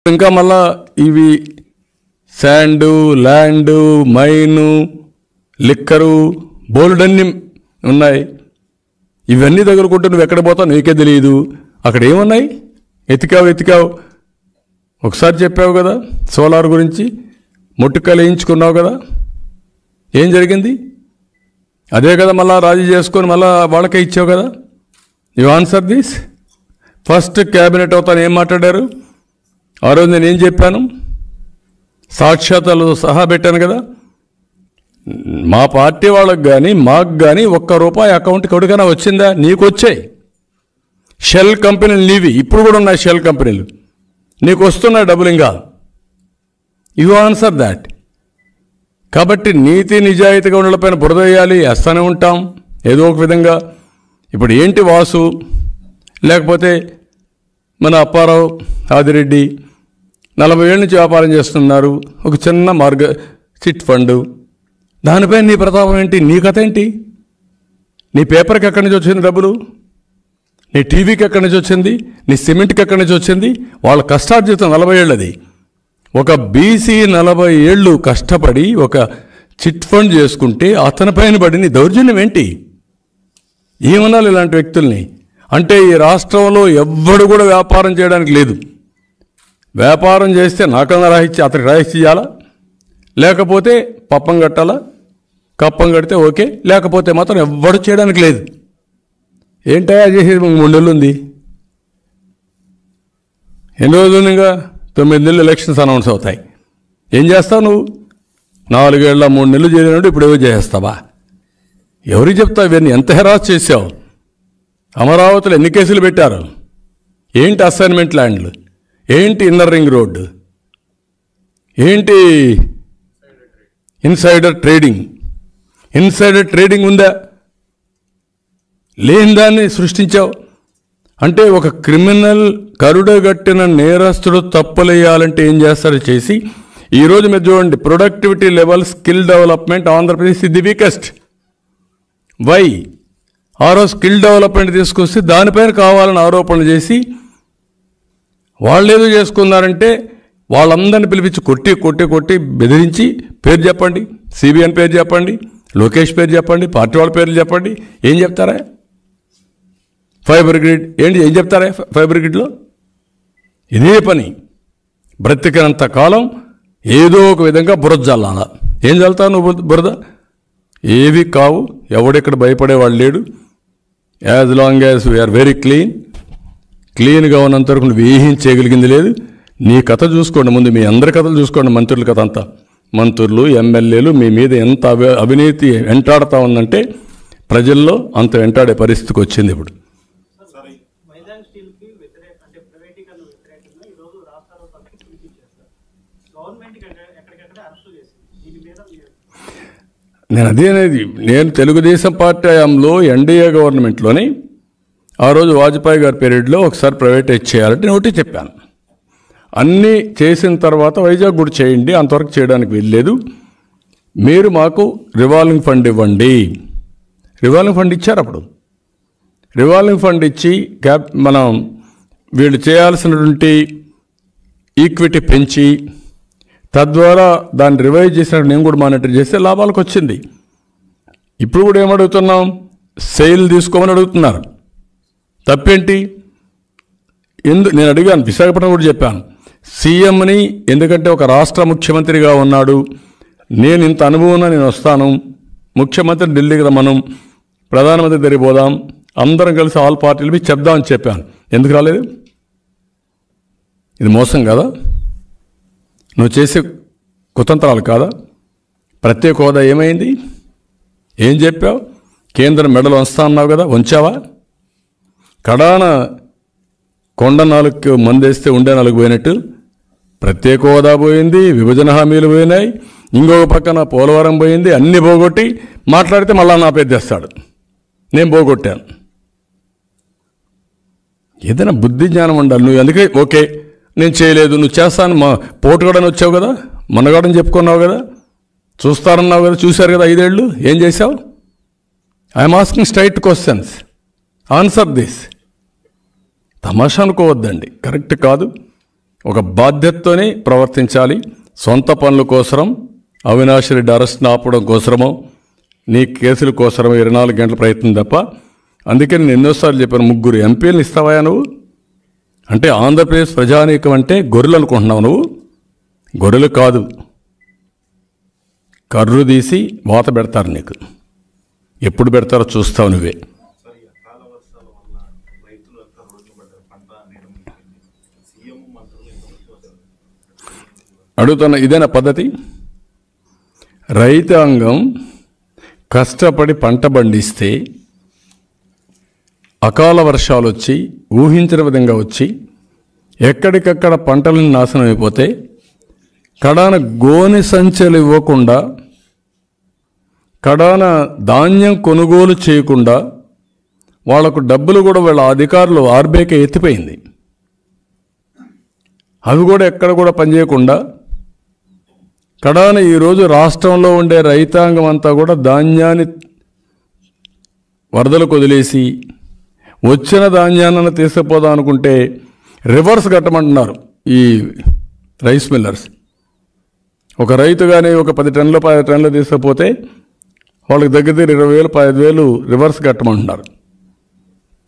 ఇంకా మళ్ళా ఇవి శాండు, ల్యాండు, మైను, లిక్కరు, బోల్డన్ని ఉన్నాయి. ఇవన్నీ తగులుకుంటూ నువ్వు ఎక్కడ పోతావు నీకే తెలియదు. అక్కడ ఏమున్నాయి? ఎతికావు ఒకసారి చెప్పావు కదా సోలార్ గురించి, ముట్టుకలు వేయించుకున్నావు కదా, ఏం జరిగింది? అదే కదా మళ్ళీ రాజీ చేసుకొని మళ్ళీ వాళ్ళకే ఇచ్చావు కదా. You answer this. First cabinet అవుతాను ఏం మాట్లాడారు ఆ రోజు? నేను ఏం చెప్పాను? సాక్ష్యాతాలు సహా పెట్టాను కదా. మా పార్టీ వాళ్ళకి కానీ మాకు కానీ ₹1 అకౌంట్కి ఎవరికైనా వచ్చిందా? నీకు వచ్చాయి. షెల్ కంపెనీలు నీవి, ఇప్పుడు కూడా ఉన్నాయి షెల్ కంపెనీలు, నీకు వస్తున్నాయి డబ్బులు ఇంకా. You answer that. కాబట్టి నీతి నిజాయితీగా ఉండలపైన బురద వేయాలి, వేస్తూనే ఉంటాం ఏదో ఒక విధంగా. ఇప్పుడు ఏంటి వాసు, లేకపోతే మన అప్పారావు, ఆదిరెడ్డి 40 ఏళ్ళ నుంచి వ్యాపారం చేస్తున్నారు, ఒక చిన్న చిట్ ఫండ్, దానిపై నీ ప్రతాపం ఏంటి? నీ కథ ఏంటి? నీ పేపర్కి ఎక్కడి నుంచి వచ్చింది డబ్బులు? నీ టీవీకి ఎక్కడి నుంచి వచ్చింది? నీ సిమెంట్కి ఎక్కడి నుంచి వచ్చింది? వాళ్ళ కష్టార్జితం 40 ఏళ్ళది. ఒక బీసీ 40 ఏళ్ళు కష్టపడి ఒక చిట్ ఫండ్ చేసుకుంటే అతని పైన పడి నీ దౌర్జన్యం ఏంటి? ఏమనాలి ఇలాంటి వ్యక్తుల్ని? అంటే ఈ రాష్ట్రంలో ఎవ్వడు కూడా వ్యాపారం చేయడానికి లేదు. వ్యాపారం చేస్తే నాకన్నా రాయిచ్చి అతనికి రాయిచ్చి ఇవ్వాలా, లేకపోతే పప్పం కట్టాలా? కప్పం కడితే ఓకే, లేకపోతే మాత్రం ఎవ్వడు చేయడానికి లేదు. ఏంటయా చేసేది? 3 నెలలు ఉంది. ఎన్ని రోజులు? ఇంకా 9 నెలలు ఎలక్షన్స్ అనౌన్స్ అవుతాయి. ఏం చేస్తావు నువ్వు? 4 ఏళ్ళ 3 నెలలు చేరినట్టు ఇప్పుడు ఏవో చేస్తావా? ఎవరికి చెప్తావు ఇవన్నీ? ఎంత హెరాస్ చేసావు? అమరావతిలో ఎన్ని కేసులు పెట్టారు? ఏంటి అసైన్మెంట్ ల్యాండ్లు? ఏంటి ఇన్నర్ రింగ్ రోడ్డు? ఏంటి ఇన్సైడర్ ట్రేడింగ్? ఇన్సైడర్ ట్రేడింగ్ ఉందా? లేని దాన్ని సృష్టించావు. అంటే ఒక క్రిమినల్ కరుడగట్టిన నేరస్తుడు తప్పులేయాలంటే ఏం చేస్తాడో చేసి ఈరోజు మీరు చూడండి, productivity level, skill development Andhra Pradesh ఇది వీకెస్ట్. వై? ఆ రోజు స్కిల్ డెవలప్మెంట్ తీసుకొస్తే దానిపైన కావాలని ఆరోపణలు చేసి వాళ్ళు ఏదో చేసుకున్నారంటే వాళ్ళందరినీ పిలిపించి కొట్టి బెదిరించి పేరు చెప్పండి, సిబిఎన్ పేరు చెప్పండి, లోకేష్ పేరు చెప్పండి, పార్టీ వాళ్ళ పేర్లు చెప్పండి. ఏం చెప్తారా? ఫైబర్ గ్రిడ్ ఏంటి? ఏం చెప్తారా ఫైబర్ గ్రిడ్లో? ఇదే పని. బ్రతికినంత కాలం ఏదో ఒక విధంగా బురద జల్లాలా. ఏం చల్లుతావు నువ్వు బురద? ఏవి కావు. ఎవడెక్కడ భయపడేవాడు లేడు. As long as we are very క్లీన్గా ఉన్నంత వరకు నువ్వు ఏం చేయగలిగింది లేదు. నీ కథ చూసుకోండి ముందు, మీ అందరి కథలు చూసుకోండి. మంత్రుల కథ అంతా, మంత్రులు, ఎమ్మెల్యేలు మీ మీద ఎంత అవినీతి వెంటాడుతూ ఉందంటే ప్రజల్లో అంత వెంటాడే పరిస్థితికి వచ్చింది ఇప్పుడు. నేను అదే అనేది, నేను తెలుగుదేశం పార్టీ హయాంలో ఎన్డీఏ గవర్నమెంట్లోని ఆ రోజు వాజ్పేయి గారి పీరియడ్లో ఒకసారి ప్రైవేటైజ్ చేయాలంటే నేను ఒకటి చెప్పాను. అన్నీ చేసిన తర్వాత వైజాగ్ కూడా చేయండి, అంతవరకు చేయడానికి వెళ్ళలేదు. మీరు మాకు రివాల్వింగ్ ఫండ్ ఇవ్వండి. రివాల్వింగ్ ఫండ్ ఇచ్చారు. అప్పుడు రివాల్వింగ్ ఫండ్ ఇచ్చి మనం వీళ్ళు చేయాల్సినటువంటి ఈక్విటీ పెంచి తద్వారా దాన్ని రివైజ్ చేసినట్టు నేను కూడా మానిటర్ చేస్తే లాభాలకు వచ్చింది. ఇప్పుడు కూడా ఏమడుగుతున్నాం? సెయిల్ తీసుకోమని అడుగుతున్నారు. తప్పేంటి? నేను అడిగాను, విశాఖపట్నం కూడా చెప్పాను, సీఎంని. ఎందుకంటే ఒక రాష్ట్ర ముఖ్యమంత్రిగా ఉన్నాడు, నేను ఇంత అనుభవం నేను వస్తాను, ముఖ్యమంత్రి ఢిల్లీకి రమ్మను, ప్రధానమంత్రి దగ్గరికి పోదాం, అందరం కలిసి ఆల్ పార్టీలు మీ చెప్దామని చెప్పాను. ఎందుకు రాలేదు? ఇది మోసం కాదా? నువ్వు చేసే కుతంత్రాలు కాదా? ప్రత్యేక హోదా ఏమైంది? ఏం చెప్పావు? కేంద్రం మెడలు వంచుతా అన్నావు కదా, వంచావా? కడాన కొండ 4 మందేస్తే ఉండే 4 పోయినట్టు ప్రత్యేక హోదా పోయింది, విభజన హామీలు పోయినాయి, ఇంకొక పక్కన పోలవరం పోయింది. అన్నీ పోగొట్టి మాట్లాడితే మళ్ళా నా పేరు తెస్తాడు, నేను పోగొట్టాను. ఏదైనా బుద్ధి జ్ఞానం ఉండాలి. నువ్వు అందుకే ఓకే నేను చేయలేదు, నువ్వు చేస్తాను, మా పోటుగాడని వచ్చావు కదా, మనగాడని చెప్పుకున్నావు కదా, చూస్తారన్నావు కదా, చూశారు కదా 5 ఏళ్ళు. ఏం చేశావు? I'm asking straight questions, answer this. తమాషా అనుకోవద్దండి, కరెక్ట్ కాదు. ఒక బాధ్యతతోనే ప్రవర్తించాలి. సొంత పనుల కోసం అవినాష్ రెడ్డి అరెస్ట్ ఆపడం కోసమో నీ కేసుల కోసమో 24 గంటల ప్రయత్నం తప్ప. అందుకే నేను ఎన్నోసార్లు చెప్పాను, 3 ఎంపీలను ఇస్తావా నువ్వు? అంటే ఆంధ్రప్రదేశ్ ప్రజానీకం అంటే గొర్రెలు అనుకుంటున్నావు నువ్వు? గొర్రెలు కాదు, కర్రు తీసి వాత పెడతారు నీకు. ఎప్పుడు పెడతారో చూస్తావు నువ్వే. అడుగుతున్నా, ఇదేనా పద్ధతి? రైతాంగం కష్టపడి పంట పండిస్తే అకాల వర్షాలు వచ్చి ఊహించిన విధంగా వచ్చి ఎక్కడికక్కడ పంటలను నాశనం అయిపోతే కడాన గోనె సంచులు ఇవ్వకుండా, కడాన ధాన్యం కొనుగోలు చేయకుండా, వాళ్లకు డబ్బులు కూడా వాళ్ళ అధికారులు ఆర్బీఐకి ఎత్తిపోయింది. అవి కూడా ఎక్కడ కూడా పనిచేయకుండా కడాన ఈరోజు రాష్ట్రంలో ఉండే రైతాంగం అంతా కూడా ధాన్యాన్ని వరదలకు వదిలేసి వచ్చిన ధాన్యాన్ని తీసుకుపోదాం అనుకుంటే రివర్స్ కట్టమంటున్నారు ఈ రైస్ మిల్లర్స్. ఒక రైతు కానీ ఒక 10 టన్నులు 10 టన్నులు తీసుకుపోతే వాళ్ళకి దగ్గర 20,000 15,000 రివర్స్ కట్టమంటున్నారు.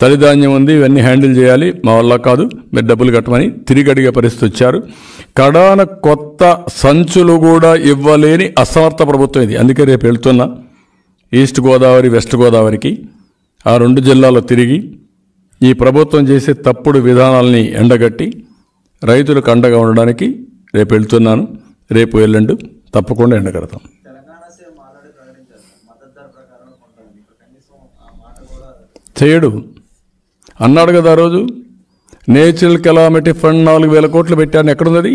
తల్లిధాన్యం ఉంది, ఇవన్నీ హ్యాండిల్ చేయాలి, మా వల్ల కాదు, మీరు డబ్బులు కట్టమని తిరిగి అడిగే పరిస్థితి వచ్చారు. కడాన కొత్త సంచులు కూడా ఇవ్వలేని అసమర్థ ప్రభుత్వం ఇది. అందుకే రేపు వెళ్తున్నా ఈస్ట్ గోదావరి వెస్ట్ గోదావరికి, ఆ 2 జిల్లాల్లో తిరిగి ఈ ప్రభుత్వం చేసే తప్పుడు విధానాలని ఎండగట్టి రైతులకు అండగా ఉండడానికి రేపు వెళ్తున్నాను. రేపు ఎల్లుండి తప్పకుండా ఎండగడతాం. చేయడు అన్నాడు కదా ఆ రోజు. నేచురల్ కెలామిటీ ఫండ్ 4,000 కోట్లు పెట్టాను, ఎక్కడున్నది?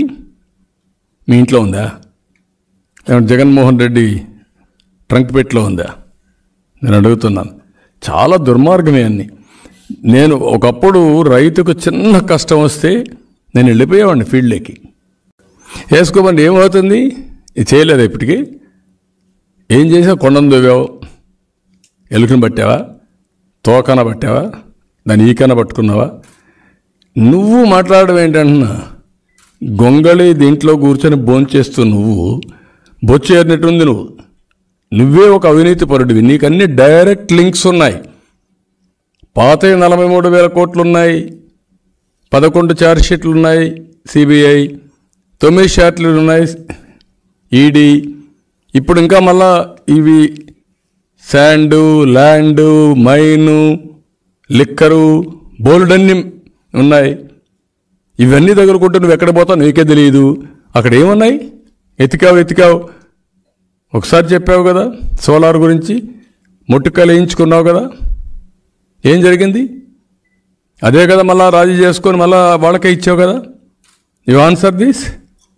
మీ ఇంట్లో ఉందా? జగన్మోహన్ రెడ్డి ట్రంక్ పెట్లో ఉందా? నేను అడుగుతున్నాను. చాలా దుర్మార్గమే అన్ని. నేను ఒకప్పుడు రైతుకు చిన్న కష్టం వస్తే నేను వెళ్ళిపోయేవాడిని ఫీల్డ్లోకి. వేసుకోమని ఏమవుతుంది? ఇది చేయలేదు ఇప్పటికీ. ఏం చేసావు? కొండను దొవ్వావు, ఎలుకను పట్టావా, తోకన పట్టావా, దాన్ని ఈకన పట్టుకున్నావా? నువ్వు మాట్లాడడం ఏంటంటున్నా? గొంగళి దీంట్లో కూర్చొని భోంచేస్తూ నువ్వు బొచ్చేరినట్టుంది. నువ్వే ఒక అవినీతి పరుడివి. నీకు అన్ని డైరెక్ట్ లింక్స్ ఉన్నాయి. పాత 43,000 కోట్లు ఉన్నాయి, 11 ఛార్జ్షీట్లు ఉన్నాయి సిబిఐ, 9 షార్ట్లు ఉన్నాయి ఈడీ. ఇప్పుడు ఇంకా మళ్ళా ఇవి శాండు, ల్యాండు, మైను, లిక్కరు, బోల్డన్ని ఉన్నాయి. ఇవన్నీ దగ్గరకుంటే నువ్వు ఎక్కడ పోతావు నీకే తెలియదు. అక్కడ ఏమున్నాయి? ఎతికావు. ఒకసారి చెప్పావు కదా సోలార్ గురించి, ముట్టుకాయలు వేయించుకున్నావు కదా, ఏం జరిగింది? అదే కదా మళ్ళా రాజీ చేసుకొని మళ్ళా వాళ్ళకే ఇచ్చావు కదా. You answer this.